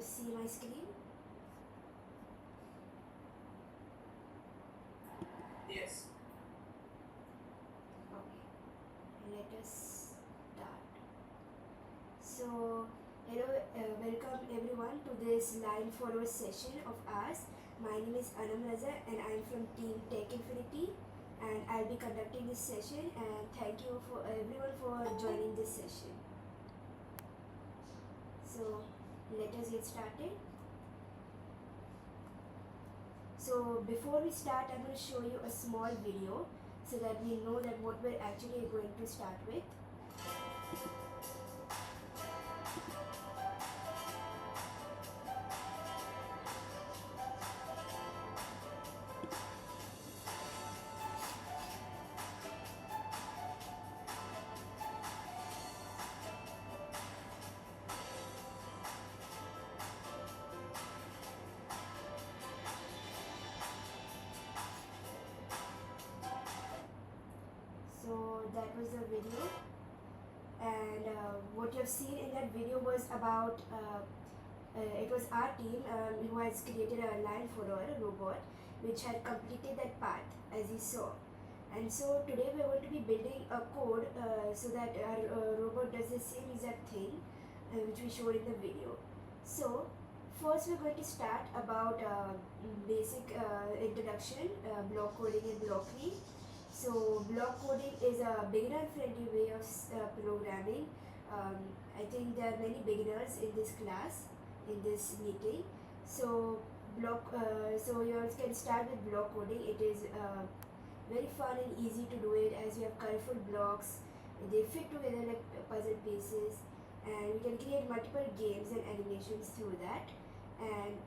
See my screen? Yes. Okay, let us start. So, hello, welcome everyone to this line follower session of ours. My name is Anam Raza and I'm from Team TechInfinity, and I'll be conducting this session, and thank you for everyone for joining this session. So, let us get started. So before we start, I'm going to show you a small video so that we know that what we're actually going to start with. So that was the video, and what you have seen in that video was about it was our team who has created a line follower robot which had completed that path as you saw. And so today we are going to be building a code so that our robot does the same exact thing which we showed in the video. So first we're going to start about basic introduction, block coding and blockly. So block coding is a beginner-friendly way of programming. I think there are many beginners in this class, in this meeting. So so you all can start with block coding. It is very fun and easy to do it, as you have colorful blocks. They fit together like puzzle pieces, and we can create multiple games and animations through that. And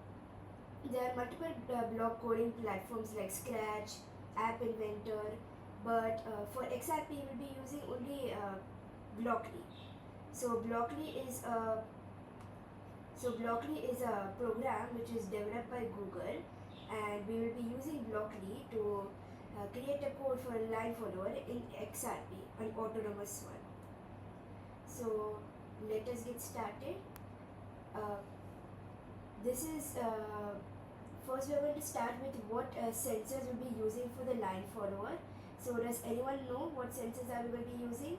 there are multiple block coding platforms like Scratch, App Inventor, but for XRP we will be using only Blockly. So Blockly is a program which is developed by Google, and we will be using Blockly to create a code for a line follower in XRP, an autonomous one. So let us get started. This is first we are going to start with what sensors we'll be using for the line follower. So does anyone know what sensors are we going to be using?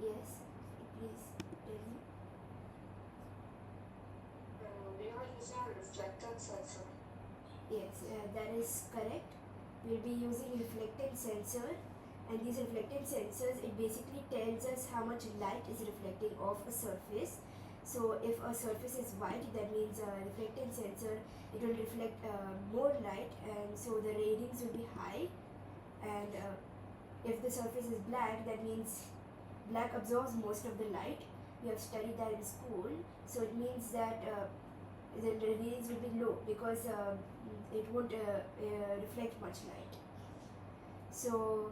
Yes, please tell me. We are using a reflected sensor. Yes, that is correct. We'll be using reflected sensor, and these reflected sensors, it basically tells us how much light is reflecting off a surface. So if a surface is white, that means a reflected sensor, it will reflect more light, and so the readings will be high. And if the surface is black, that means black absorbs most of the light. We have studied that in school. So it means that the readings will be low because it won't reflect much light. So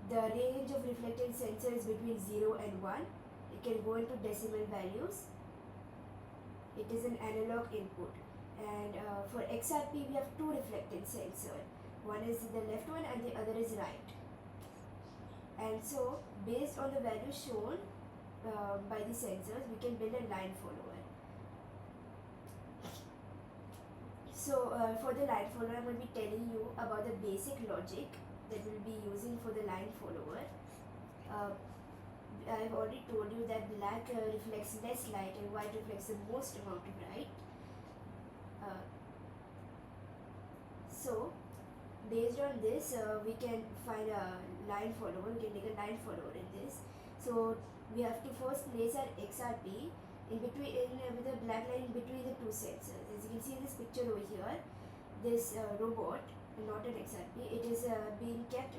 the range of reflected sensor is between 0 and 1. It can go into decimal values. It is an analog input. And for XRP we have two reflected sensor. One is the left one and the other is right. And so based on the value shown by the sensors, we can build a line follower. So for the line follower, I'm going to be telling you about the basic logic that we'll be using for the line follower. I've already told you that black reflects less light and white reflects the most amount of light. So based on this, we can find a line follower. We can make a line follower in this. So we have to first place our XRP in between, with a black line in between the two sensors. As you can see in this picture over here, this robot, not an XRP, it is being kept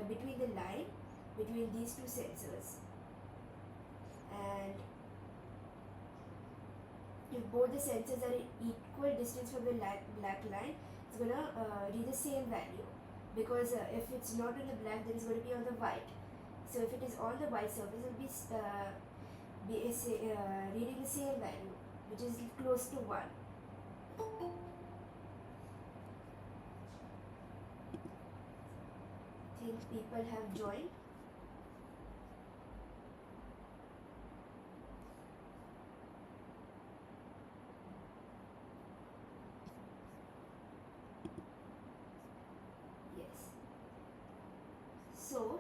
between the line between these two sensors. And if both the sensors are equal distance from the black line, it's gonna read the same value, because if it's not on the black, then it's going to be on the white. So if it is on the white surface, it will be reading the same value, which is close to 1. think people have joined. Yes. So,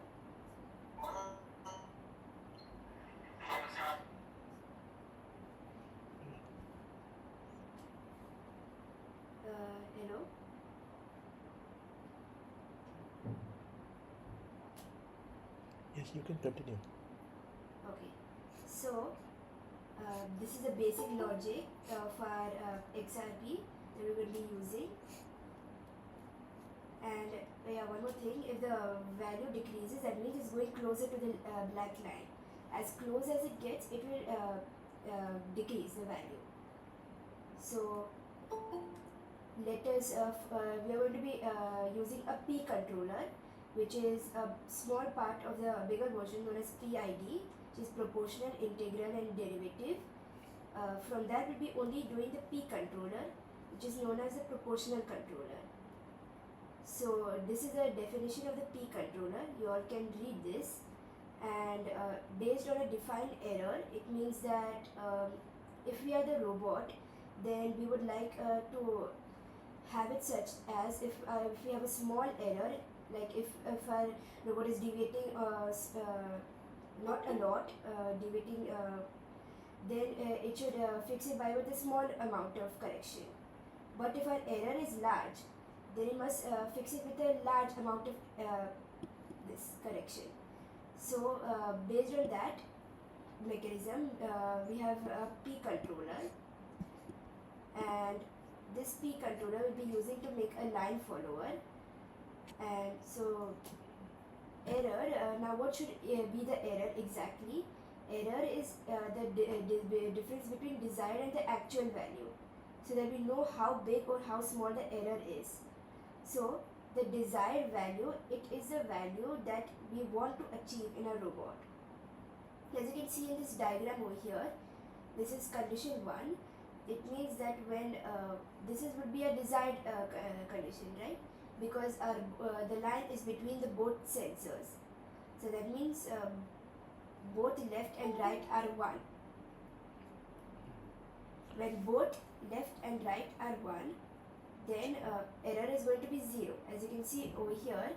hello. Yes, you can continue. Okay. So, this is the basic logic for XRP that we will be using. And yeah, one more thing, if the value decreases, that means it's going closer to the black line. As close as it gets, it will decrease the value. So let us, we are going to be using a P controller, which is a small part of the bigger version known as PID, which is proportional, integral and derivative. From that we'll be only doing the P controller, which is known as the proportional controller. So this is a definition of the P controller. You all can read this, and based on a defined error, it means that if we are the robot, then we would like to have it such as if we have a small error, like if our robot is deviating not a lot, deviating, then it should fix it by with a small amount of correction. But if our error is large, then it must fix it with a large amount of this correction. So based on that mechanism, we have a P controller, and this P controller will be using to make a line follower. And so error, now what should be the error exactly? Error is the difference between desired and the actual value, so that we know how big or how small the error is. So the desired value, it is the value that we want to achieve in a robot. As you can see in this diagram over here, this is condition 1. It means that when this is would be a desired condition, right? Because the line is between the both sensors. So that means both left and right are 1. When both left and right are 1, then error is going to be 0. As you can see over here,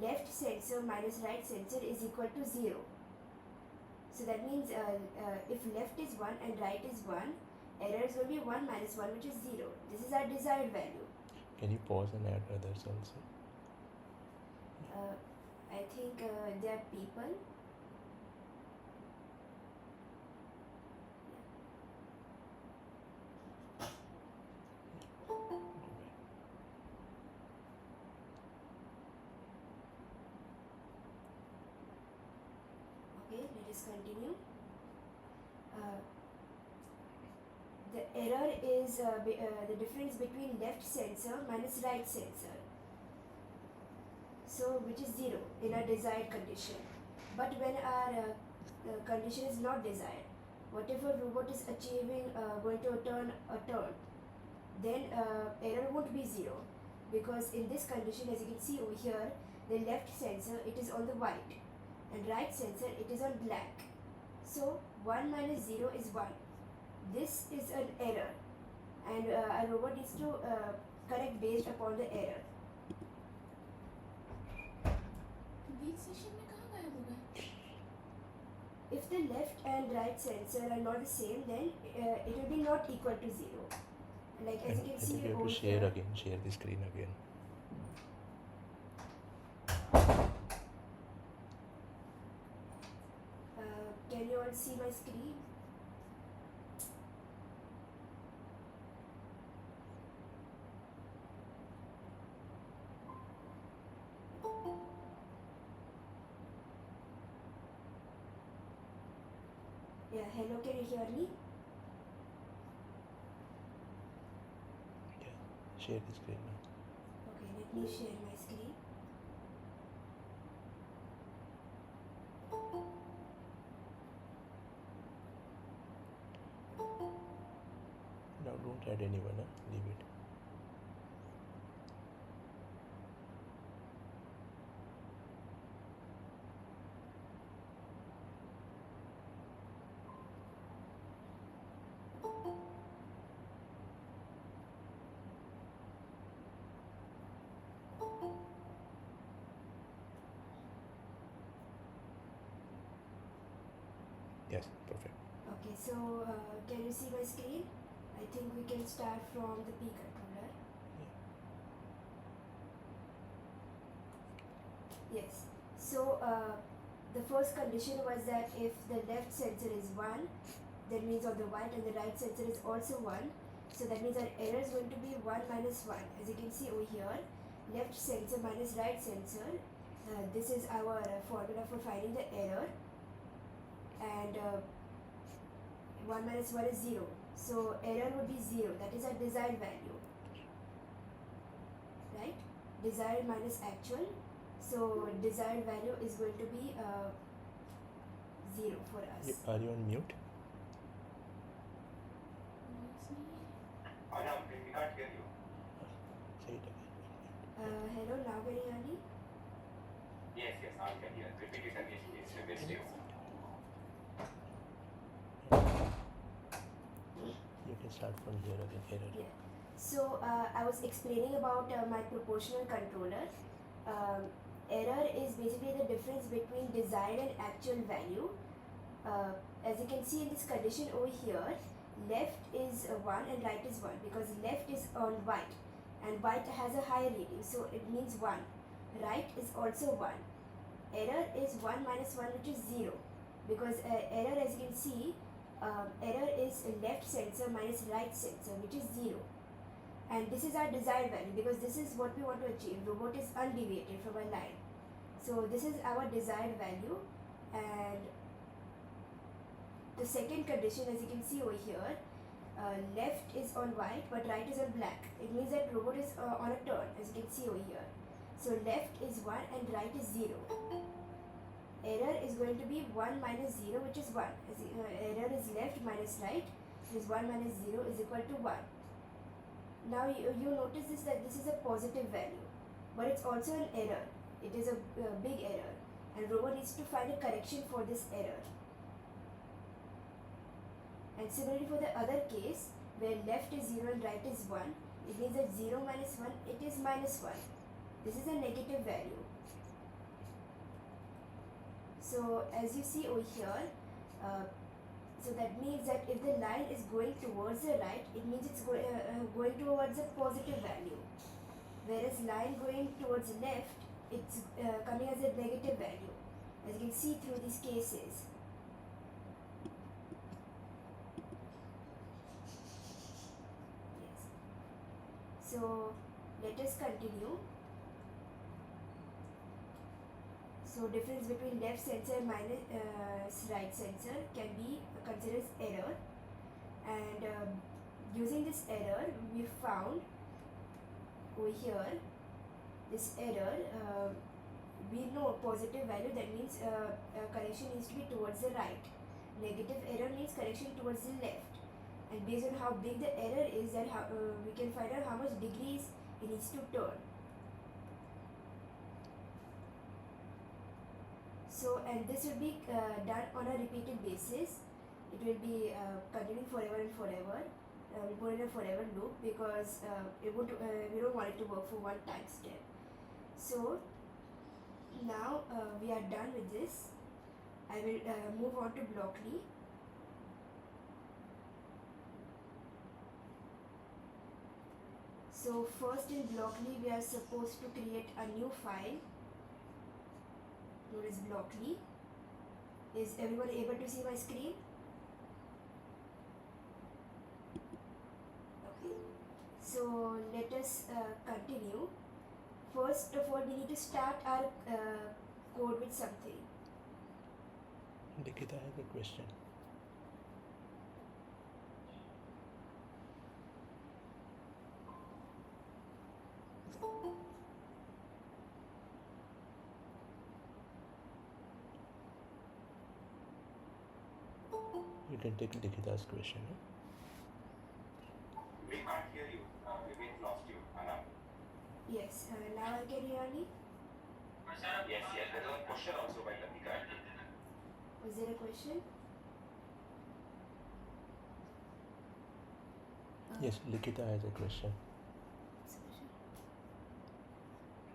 left sensor minus right sensor is equal to 0. So that means if left is 1 and right is 1, error is going to be 1 minus 1, which is 0. This is our desired value. Can you pause and add others also? I think there are people. Okay, let us continue. The error is the difference between left sensor minus right sensor. So which is 0 in a desired condition. But when our condition is not desired, whatever robot is achieving going to turn a turn, then error won't be 0, because in this condition, as you can see over here, the left sensor, it is on the white, and right sensor, it is on black. So 1 minus 0 is 1. This is an error, and a robot needs to correct based upon the error. If the left and right sensor are not the same, then it will be not equal to 0. Like as you can I see think you have over to share here. again, share the screen again. Can you all see my screen? Yeah, hello, can you hear me? Yeah, share the screen now. Okay, let me share my screen. Now don't add anyone, leave it. Okay, so can you see my screen? I think we can start from the P controller. Yes. So the first condition was that if the left sensor is 1, that means on the white, and the right sensor is also 1. So that means our error is going to be 1 minus 1. As you can see over here, left sensor minus right sensor. This is our formula for finding the error. And 1 minus 1 is 0. So error would be 0. That is our desired value. Right? Desired minus actual. So desired value is going to be 0 for us. Are you on mute? Anam, we can't hear you. Say it again. Hello, now can you hear me? Yes, I can hear. Repeat it again, please. It's you. You can start from here again. Error. Yeah. So I was explaining about my proportional controller. Error is basically the difference between desired and actual value. As you can see in this condition over here, left is 1 and right is 1, because left is on white and white has a higher rating, so it means 1. Right is also 1. Error is 1 minus 1, which is 0, because error, as you can see, error is left sensor minus right sensor, which is 0. And this is our desired value, because this is what we want to achieve. Robot is undeviated from a line. So this is our desired value. And the second condition, as you can see over here, left is on white but right is on black. It means that robot is on a turn, as you can see over here. So left is 1 and right is 0. Error is going to be 1 minus 0, which is 1. Error is left minus right, which is 1 minus 0 is equal to 1. Now you notice this, that this is a positive value, but it's also an error. It is a big error, and robot needs to find a correction for this error. And similarly for the other case, where left is 0 and right is 1, it means that 0 minus 1, it is minus 1. This is a negative value. So as you see over here, so that means that if the line is going towards the right, it means it's going towards a positive value. Whereas line going towards left, it's coming as a negative value, as you can see through these cases. Yes. So let us continue. So difference between left sensor and minus right sensor can be considered as error, and using this error we found over here this error. We know positive value, that means correction needs to be towards the right. Negative error means correction towards the left, and based on how big the error is, that we can find out how much degrees it needs to turn. So, and this will be done on a repeated basis. It will be continuing forever and forever. We put in a forever loop, because we don't want it to work for one time step. So now we are done with this. I will move on to Blockly. So first in Blockly we are supposed to create a new file known as Blockly. Is everyone able to see my screen? Okay. So let us continue. First of all, we need to start our code with something. Nikita has a question. You can take Nikita's question. We can't hear you. We've lost you, Anam. Yes, now I can hear me. Yes, there's a question also by Latika. Was there a question? Yes, Nikita has a question.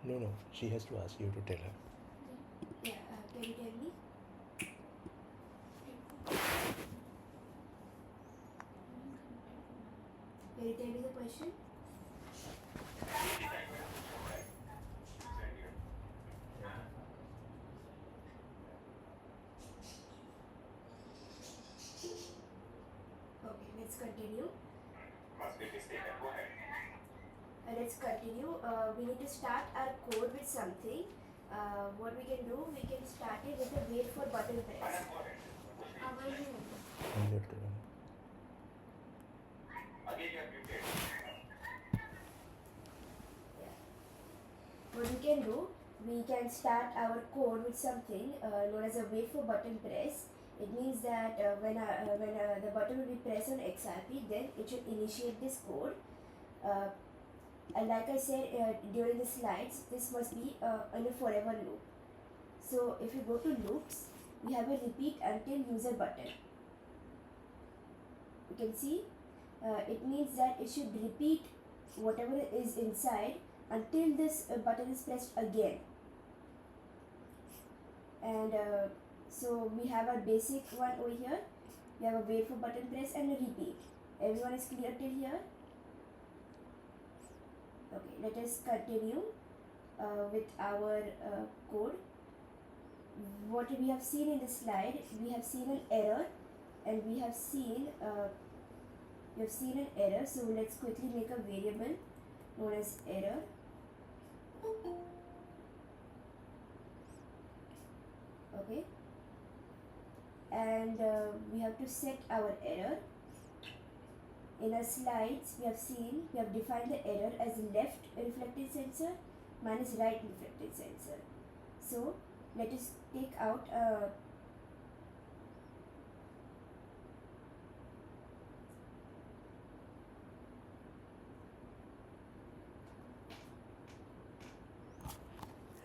No, she has to ask you to tell her. Yeah, can you tell me? Can you tell me the question? Okay, let's continue. Must be mistaken. Go ahead. Let's continue. We need to start our code with something. What we can do, we can start it with a wait for button press. Go ahead. Left one. Again, you are muted. What we can do, we can start our code with something known as a wait for button press. It means that when the button will be pressed on XRP, then it should initiate this code. And like I said during the slides, this must be in a forever loop. So if you go to loops, we have a repeat until user button. You can see it means that it should repeat whatever is inside until this button is pressed again. And so we have a basic one over here. We have a wait for button press and a repeat. Everyone is clear till here? Okay, let us continue with our code. What we have seen in the slide, we have seen an error, and we have seen an error. So let's quickly make a variable known as error. Okay, and we have to set our error. In our slides, we have defined the error as left reflected sensor minus right reflected sensor. So let us take out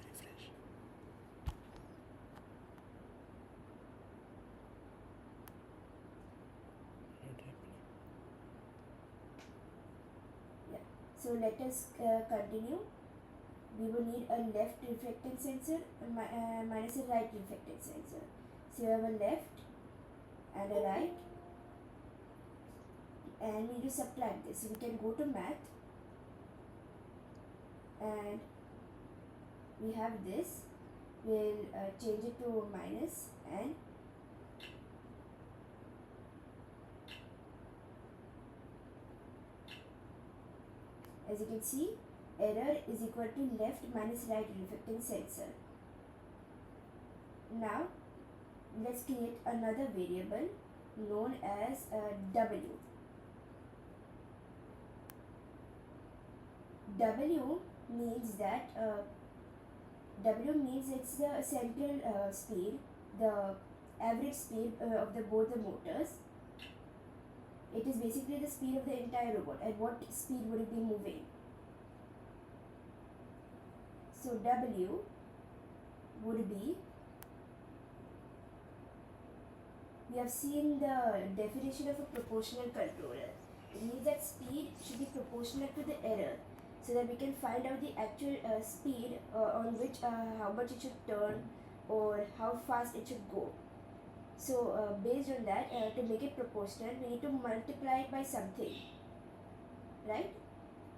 Refresh. Not happening. so let us continue. We will need a left reflected sensor minus a right reflected sensor. So you have a left and a right, and we need to subtract this. So we can go to math, and we have this. We'll change it to minus, and as you can see, error is equal to left minus right reflecting sensor. Now let's create another variable known as W. W means that W means it's the central speed, the average speed of both the motors. It is basically the speed of the entire robot. At what speed would it be moving? So W would be, we have seen the definition of a proportional controller. It means that speed should be proportional to the error, so that we can find out the actual speed on which how much it should turn or how fast it should go. So based on that, to make it proportional, we need to multiply it by something, right?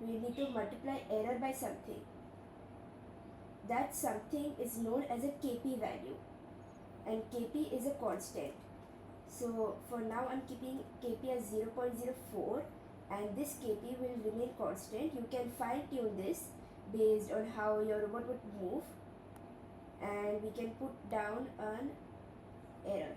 We need to multiply error by something. That something is known as a KP value, and KP is a constant. So for now I'm keeping KP as 0.04, and this KP will remain constant. You can fine tune this based on how your robot would move, and we can put down an error.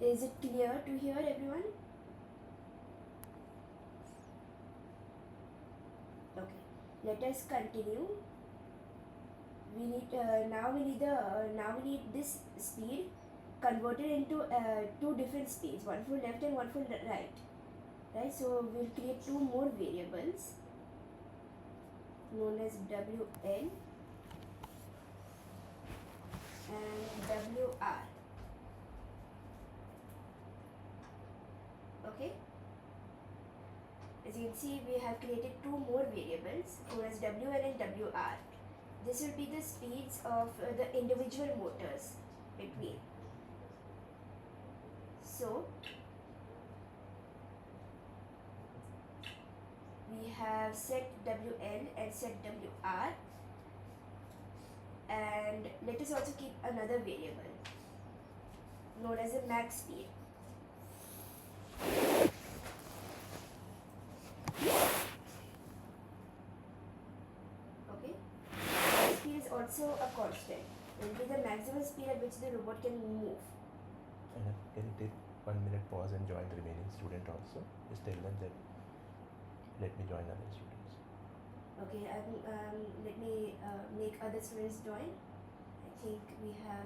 Is it clear to hear, everyone? Okay, let us continue. We need now we need this speed converted into two different speeds, one for left and one for right. Right, so we'll create two more variables known as WL and WR. Okay, as you can see, we have created two more variables known as WL and WR. This will be the speeds of the individual motors. between. So we have set WL and set WR, and let us also keep another variable known as a max speed. Okay, max speed is also a constant. It will be the maximum speed at which the robot can move. And can you take 1 minute pause and join the remaining student also? Just tell them that let me join other students. Okay, let me make other students join. I think we have.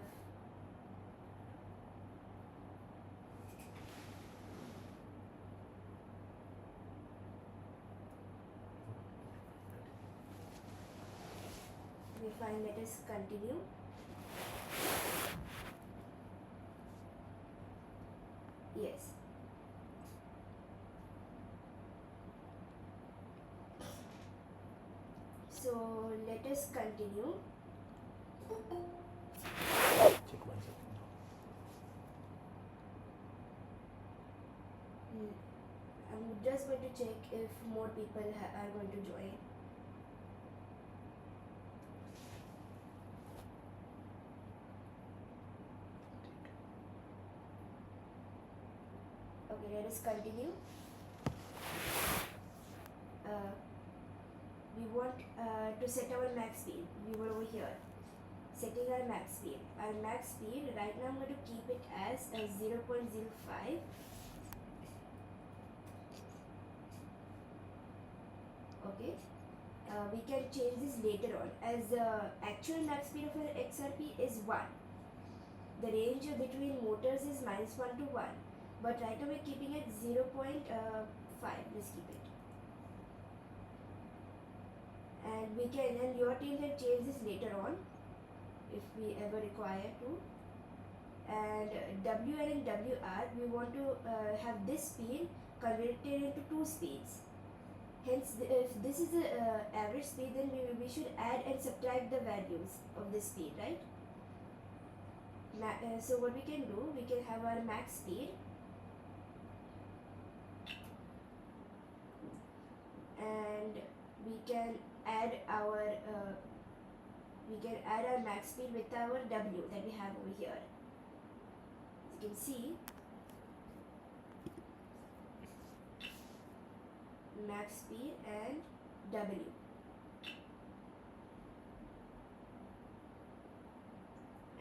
Okay, fine, let us continue. Yes. So let us continue. Check 1 second. I'm just going to check if more people are going to join. Okay, let us continue. We want to set our max speed. We were over here setting our max speed. Our max speed right now I'm going to keep it as 0.05. Okay, we can change this later on, as the actual max speed of an XRP is 1. The range between motors is -1 to 1, but right now we're keeping it 0.5. Let's keep it. And we can, and your team can change this later on if we ever require to. And WL and WR, we want to have this speed converted into 2 speeds. Hence, if this is the average speed, then we should add and subtract the values of this speed, right? So what we can do, we can have our max speed, and we can add our max speed with our W that we have over here. As you can see, max speed and W.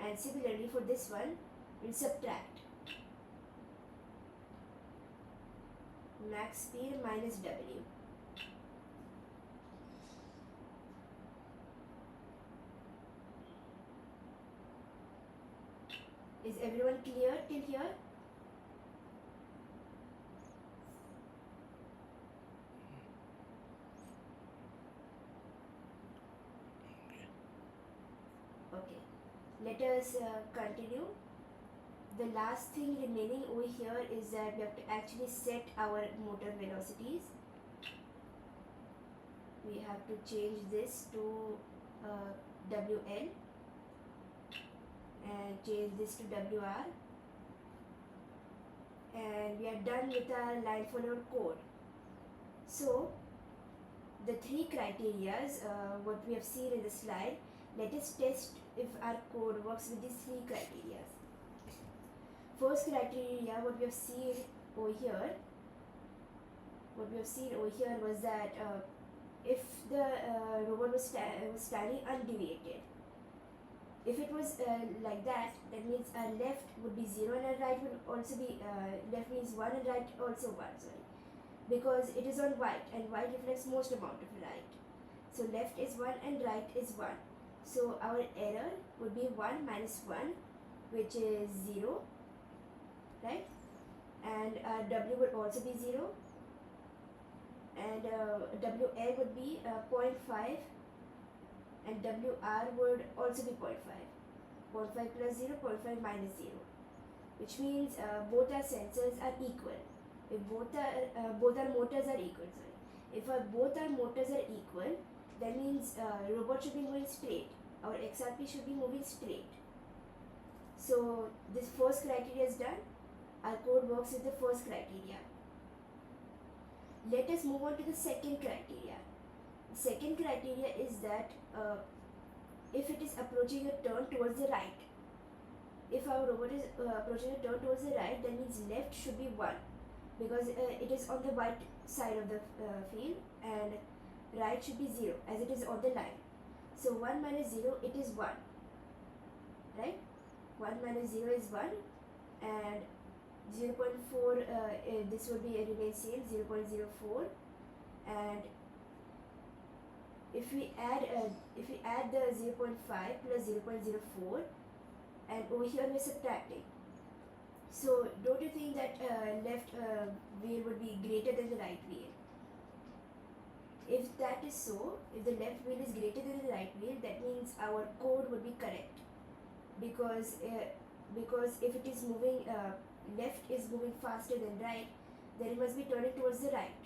And similarly for this one, we'll subtract max speed minus W. Is everyone clear till here? Okay, let us continue. The last thing remaining over here is that we have to actually set our motor velocities. We have to change this to WL and change this to WR, and we are done with our line follower code. So the 3 criterias what we have seen in the slide, let us test if our code works with these 3 criteria. First criteria, what we have seen over here was that if the robot was standing undeviated, if it was like that means our left would be 0 and our right would also be, left means 1 and right also 1, sorry, because it is on white and white reflects most amount of light. So left is 1 and right is 1. So our error would be 1 minus 1, which is 0, right? And W would also be 0, and WL would be 0.5, and WR would also be 0.5. 0.5 plus 0, 0.5 minus 0, which means both our sensors are equal. If both our motors are equal, sorry. If both our motors are equal, that means robot should be moving straight. Our XRP should be moving straight. So this first criteria is done. Our code works with the first criteria. Let us move on to the second criteria. The second criteria is that if it is approaching a turn towards the right. If our robot is approaching a turn towards the right, that means left should be 1 because it is on the right side of the field, and right should be 0 as it is on the line. So 1 minus 0, it is 1, right? 1 minus 0 is 1, and 0.4, this will be remain same, 0.04, and if we add the 0.5 plus 0.04, and over here we're subtracting. So don't you think that left wheel would be greater than the right wheel? If that is so, if the left wheel is greater than the right wheel, that means our code would be correct, because if it is moving, left is moving faster than right, then it must be turning towards the right.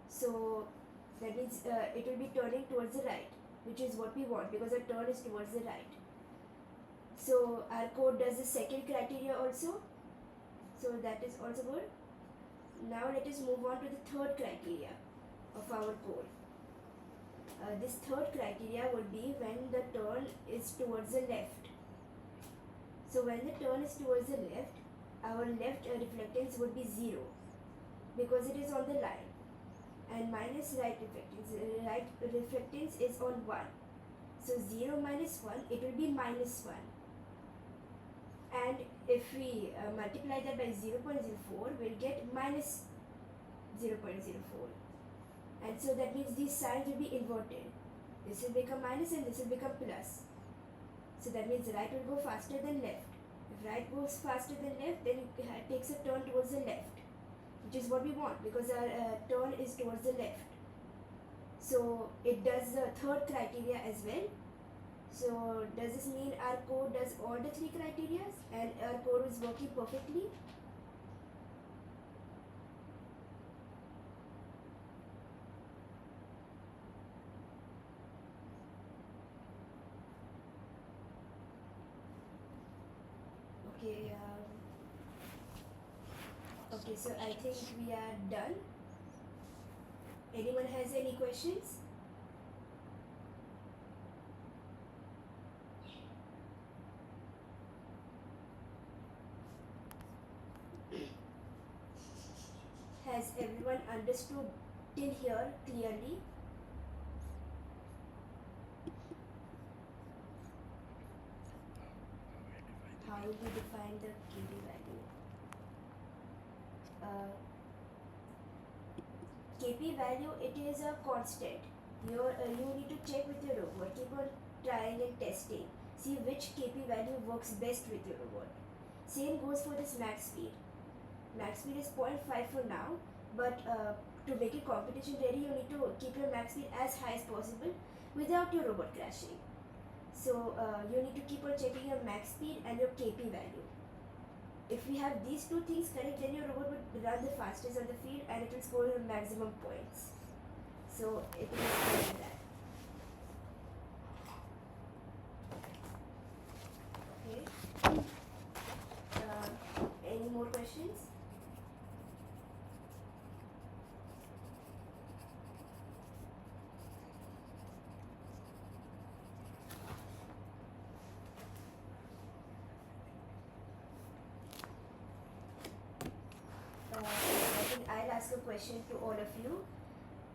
So that means it will be turning towards the right, which is what we want because our turn is towards the right. So our code does the second criteria also, so that is also good. Now let us move on to the third criteria of our code. This third criteria would be when the turn is towards the left. So when the turn is towards the left, our left reflectance would be 0 because it is on the line, and minus right reflectance. Right reflectance is on 1. So 0 minus 1, it will be minus 1. And if we multiply that by 0.04, we'll get minus 0.04. And so that means these signs will be inverted. This will become minus and this will become plus. So that means right will go faster than left. If right goes faster than left, then it takes a turn towards the left, which is what we want because our turn is towards the left. So it does the third criteria as well. So does this mean our code does all the 3 criteria and our code is working perfectly? Okay, okay, so I think we are done. Anyone has any questions? Has everyone understood till here clearly? How will we define the KP value? KP value, it is a constant. You need to check with your robot. Keep on trying and testing. See which KP value works best with your robot. Same goes for this max speed. Max speed is 0.5 for now, but to make it competition ready, you need to keep your max speed as high as possible without your robot crashing. So you need to keep on checking your max speed and your KP value. If we have these 2 things correct, then your robot would run the fastest on the field and it will score your maximum points. So it will be that. Okay. Any more questions? I think I'll ask a question to all of you.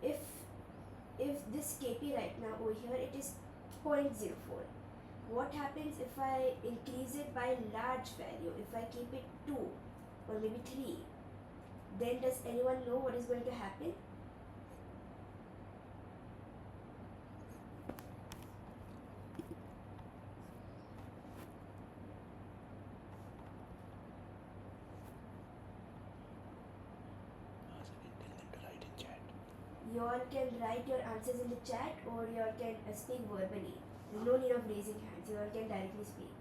If this KP right now over here, it is 0.04. What happens if I increase it by large value? If I keep it 2 or maybe 3, then does anyone know what is going to happen? You all can write your answers in the chat or you all can speak verbally. There's no need of raising hands. You all can directly speak.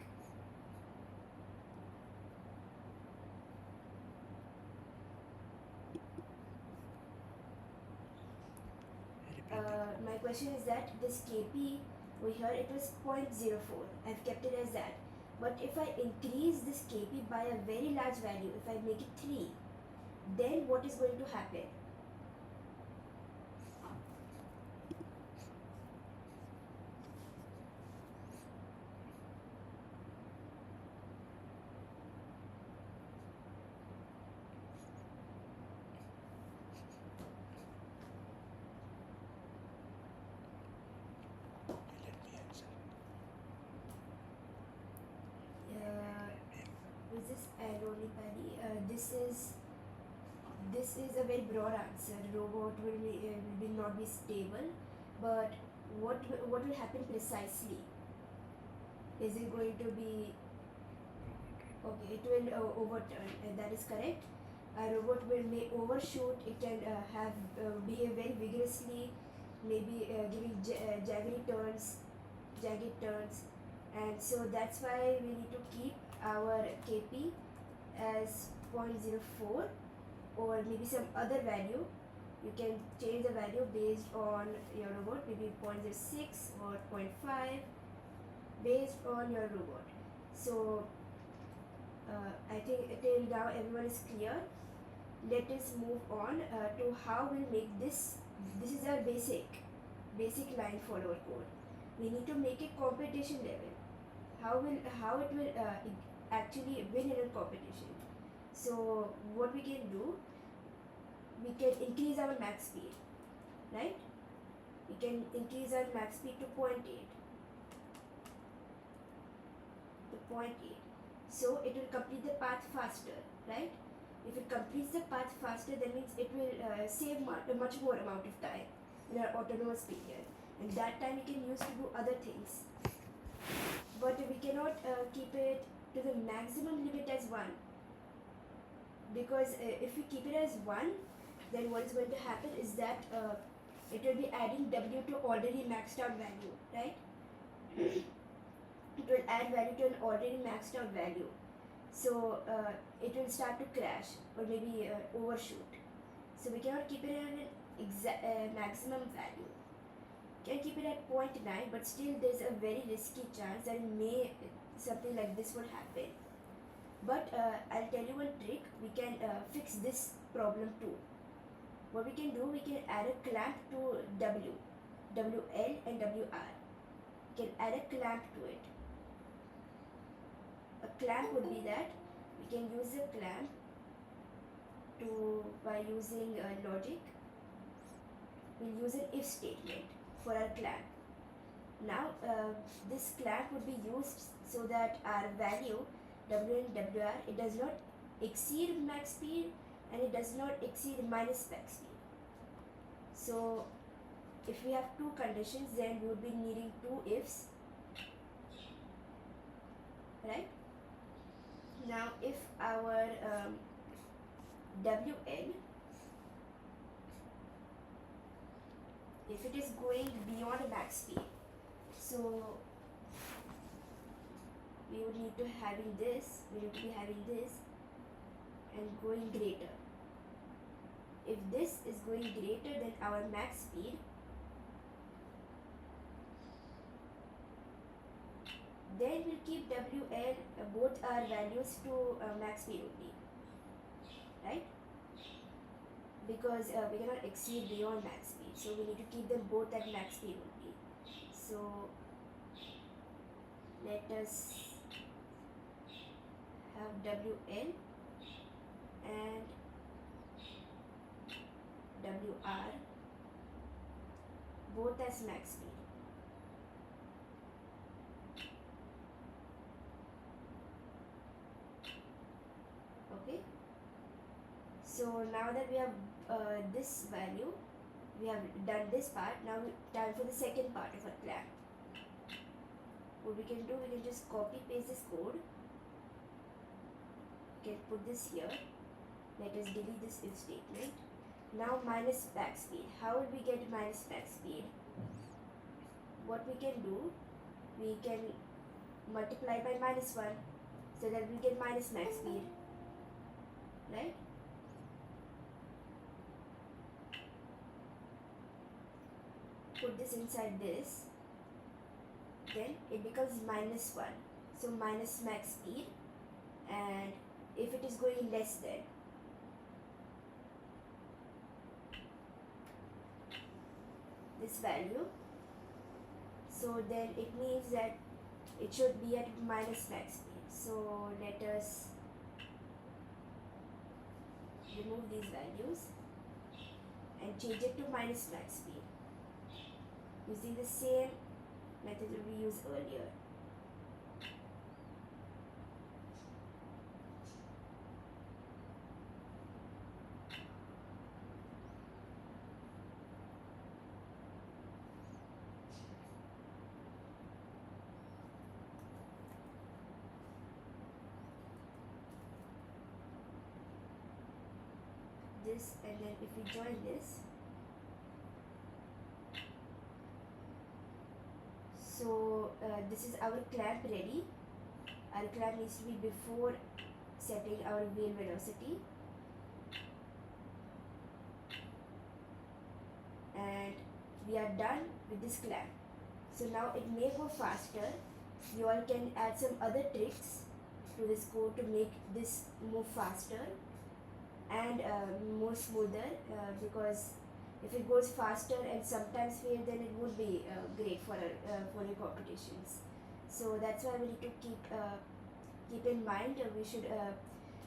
My question is that this KP over here, it was 0.04. I've kept it as that. But if I increase this KP by a very large value, if I make it 3, then what is going to happen? Let me answer. Is this ironically? This is a very broad answer. Robot will not be stable, but what will happen precisely? Is it going to be okay? It will overturn. That is correct. A robot may overshoot. It can behave very vigorously, maybe giving jagged turns, and so that's why we need to keep our KP as 0.04 or maybe some other value. You can change the value based on your robot, maybe 0.06 or 0.5 based on your robot. So I think till now everyone is clear. Let us move on to how we'll make this. This is our basic line follower code. We need to make it competition level. How it will actually win in a competition. So what we can do, we can increase our max speed, right? We can increase our max speed to 0.8. So it will complete the path faster, right? If it completes the path faster, that means it will save much more amount of time in our autonomous period, and that time we can use to do other things. But we cannot keep it to the maximum limit as 1, because if we keep it as 1, then what is going to happen is that it will be adding W to already maxed out value, right? It will add value to an already maxed out value. So it will start to crash or maybe overshoot. So we cannot keep it at an maximum value. Can keep it at 0.9, but still there's a very risky chance that something like this will happen. But I'll tell you one trick. We can fix this problem too. What we can do, we can add a clamp to WL and WR. We can add a clamp to it. A clamp would be that we can use a clamp by using logic. We'll use an if statement for our clamp. Now this clamp would be used so that our value W and WR, it does not exceed max speed and it does not exceed minus max speed. So if we have 2 conditions, then we would be needing 2 ifs, right? Now if our WN, if it is going beyond max speed, so we would need to be having this and going greater. If this is going greater than our max speed, then we'll keep WL both our values to max speed only, right? Because we cannot exceed beyond max speed, so we need to keep them both at max speed only. So let us have WL and WR both as max speed. Okay, so now that we have this value, we have done this part. Now time for the second part of our clamp. What we can do, we can just copy paste this code. We can put this here. Let us delete this if statement. Now minus max speed. How will we get minus max speed? What we can do, we can multiply by -1 so that we get minus max speed, right? Put this inside this, then it becomes -1. so minus max speed, and if it is going less than this value, so then it means that it should be at minus max speed. So let us remove these values and change it to minus max speed using the same method that we used earlier. This, and then if we join this, so this is our clamp ready. Our clamp needs to be before setting our wheel velocity, and we are done with this clamp. So now it may go faster. You all can add some other tricks to this code to make this move faster and more smoother, because if it goes faster and sometimes fail, then it would be great for your competitions. So that's why we need to keep in mind we should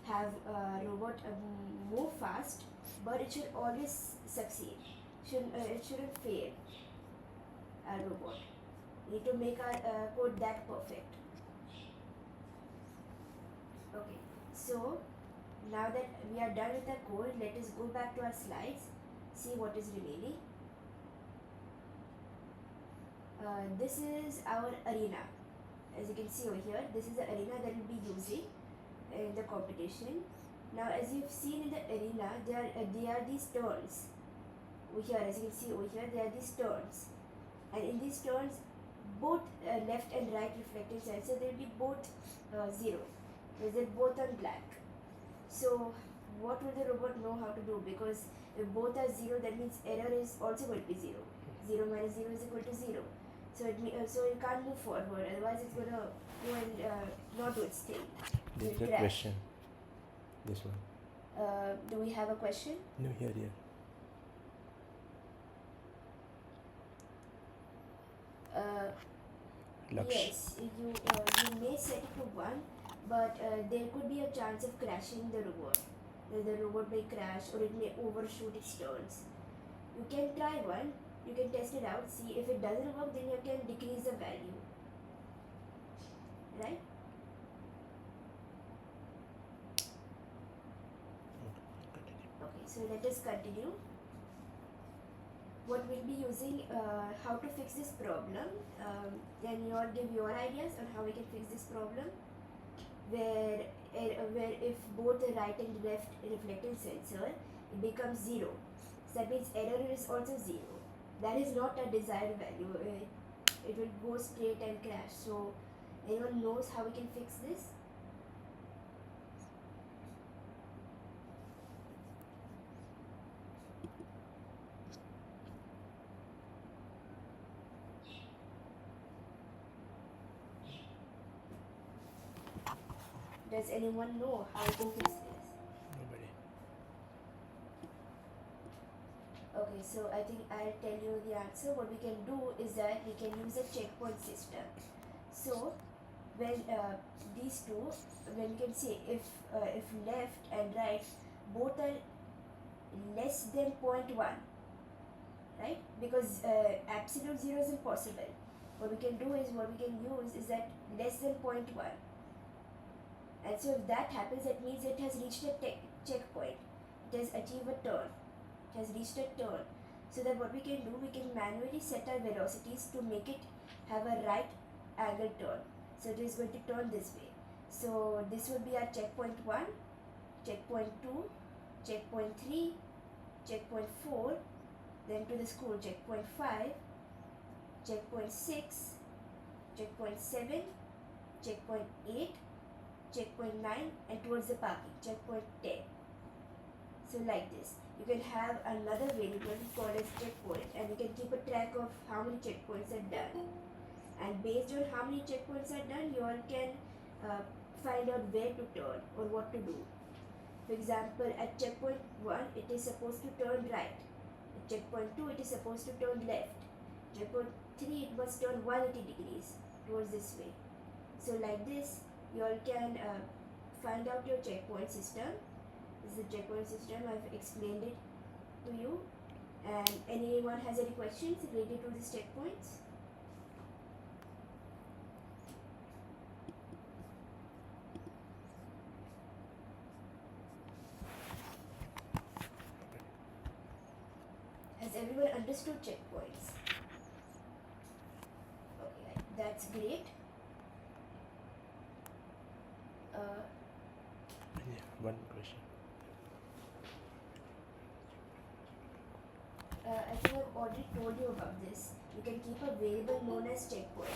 have a robot move fast, but it should always succeed. It shouldn't fail. A robot. We need to make our code that perfect. Okay, so now that we are done with the code, let us go back to our slides, see what is remaining. This is our arena. As you can see over here, this is the arena that we'll be using in the competition. Now, as you've seen in the arena, there are these turns. Over here, as you can see over here, there are these turns. And in these turns, both left and right reflecting sensor, they will be both 0. They're both on black. So what will the robot know how to do? Because if both are 0, that means error is also going to be 0. 0 minus 0 is equal to 0. So it can't move forward. Otherwise, it's going to go and not do its thing. This is a question. This one. Do we have a question? No, here. Yes, you may set it to 1, but there could be a chance of crashing the robot. The robot may crash or it may overshoot its turns. You can try one, you can test it out, see if it doesn't work, then you can decrease the value. Right? Okay, so let us continue. What we'll be using, how to fix this problem. Can you all give your ideas on how we can fix this problem? Where if both the right and left reflecting sensor, it becomes 0. So that means error is also 0. That is not a desired value. It will go straight and crash. So anyone knows how we can fix this? Does anyone know how to fix this? Nobody. Okay, so I think I'll tell you the answer. What we can do is that we can use a checkpoint system. So when these two, when you can say if left and right both are less than 0.1, right? Because absolute 0 is impossible. What we can use is that less than 0.1. And so if that happens, that means it has reached a checkpoint. It has achieved a turn. It has reached a turn. So that what we can do, we can manually set our velocities to make it have a right angle turn. So it is going to turn this way. So this would be our checkpoint 1, checkpoint 2, checkpoint 3, checkpoint 4, then to the school, checkpoint 5, checkpoint 6, checkpoint 7, checkpoint 8, checkpoint 9, and towards the parking, checkpoint 10. So like this. You can have another variable called as checkpoint, and you can keep a track of how many checkpoints are done. and based on how many checkpoints are done, you all can find out where to turn or what to do. For example, at checkpoint 1, it is supposed to turn right. At checkpoint 2, it is supposed to turn left. Checkpoint 3, it must turn 180 degrees towards this way. So like this, you all can find out your checkpoint system. This is the checkpoint system. I've explained it to you. And anyone has any questions related to these checkpoints? Has everyone understood checkpoints? Okay, that's great. One question. I think I've already told you about this. You can keep a variable known as checkpoint.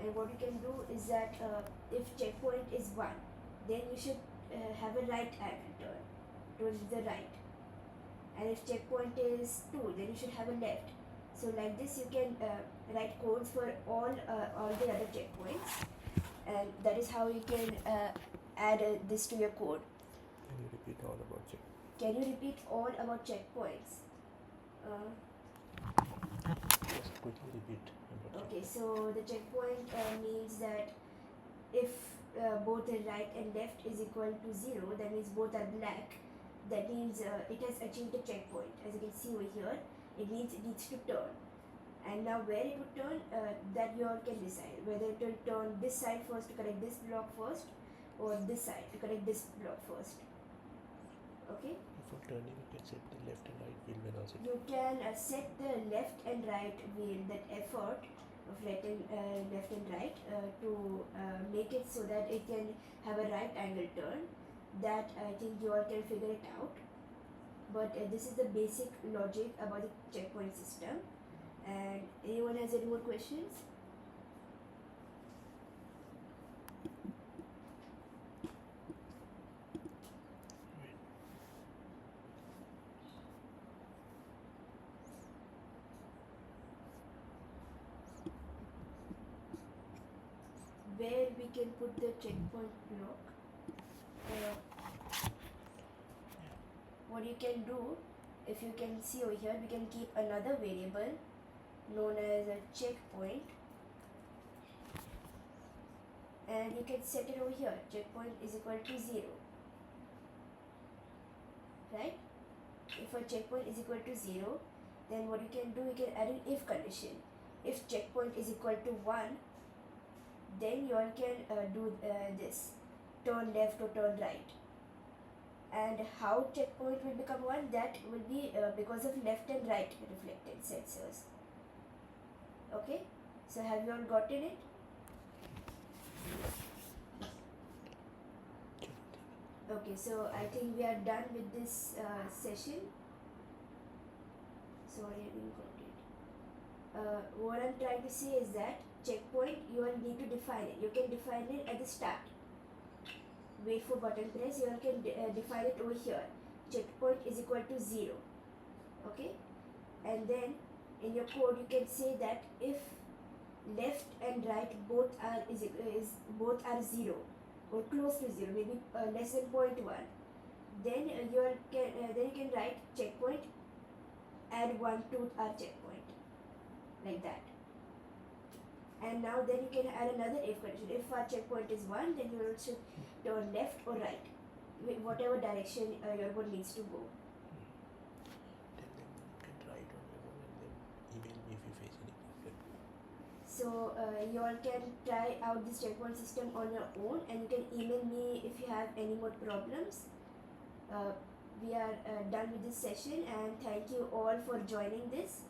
And what you can do is that if checkpoint is 1, then you should have a right angle turn towards the right. And if checkpoint is 2, then you should have a left. So like this, you can write codes for all the other checkpoints, and that is how you can add this to your code. Can you repeat all about check? Can you repeat all about checkpoints? Just quickly repeat about Okay, so the checkpoint means that if both the right and left is equal to 0, that means both are black. That means it has achieved a checkpoint. As you can see over here, it means it needs to turn. And now where it would turn, that you all can decide whether it will turn this side first to correct this block first, or this side to correct this block first. Okay? For turning, you can set the left and right wheel velocity. You can set the left and right wheel, that effort of left and right, to make it so that it can have a right angle turn. That I think you all can figure it out. But this is the basic logic about the checkpoint system. And anyone has any more questions? Where we can put the checkpoint block? What you can do, if you can see over here, we can keep another variable known as a checkpoint, and you can set it over here. Checkpoint is equal to 0, right? If a checkpoint is equal to 0, then what you can do, you can add an if condition. If checkpoint is equal to 1, then you all can do this, turn left or turn right. And how checkpoint will become 1, that will be because of left and right reflected sensors. Okay, so have you all gotten it? Okay, so I think we are done with this session. Sorry, I didn't got it. What I'm trying to say is that checkpoint, you all need to define it. You can define it at the start. Wait for button press, you all can define it over here. Checkpoint is equal to 0. Okay, and then in your code you can say that if left and right both are 0 or close to 0, maybe less than 0.1, then you can write checkpoint, add 1 to our checkpoint, like that. And now then you can add another if condition. If our checkpoint is 1, then you should turn left or right, whatever direction your code needs to go. Then you can write on your own and then email me if you face any problem. So you all can try out this checkpoint system on your own, and you can email me if you have any more problems. We are done with this session, and thank you all for joining this.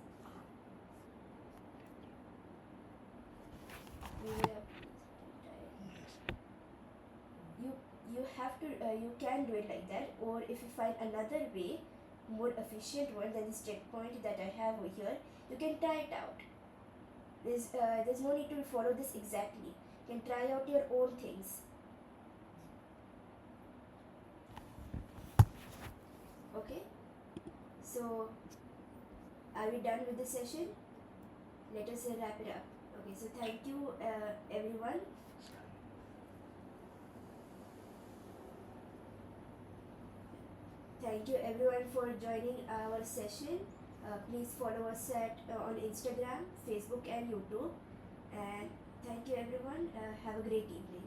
You have to you can do it like that, or if you find another way, more efficient one than this checkpoint that I have over here, you can try it out. There's no need to follow this exactly. You can try out your own things. Okay, so are we done with the session? Let us wrap it up. Okay, so thank you everyone. Thank you everyone for joining our session. Please follow us on Instagram, Facebook and YouTube. And thank you everyone. Have a great evening.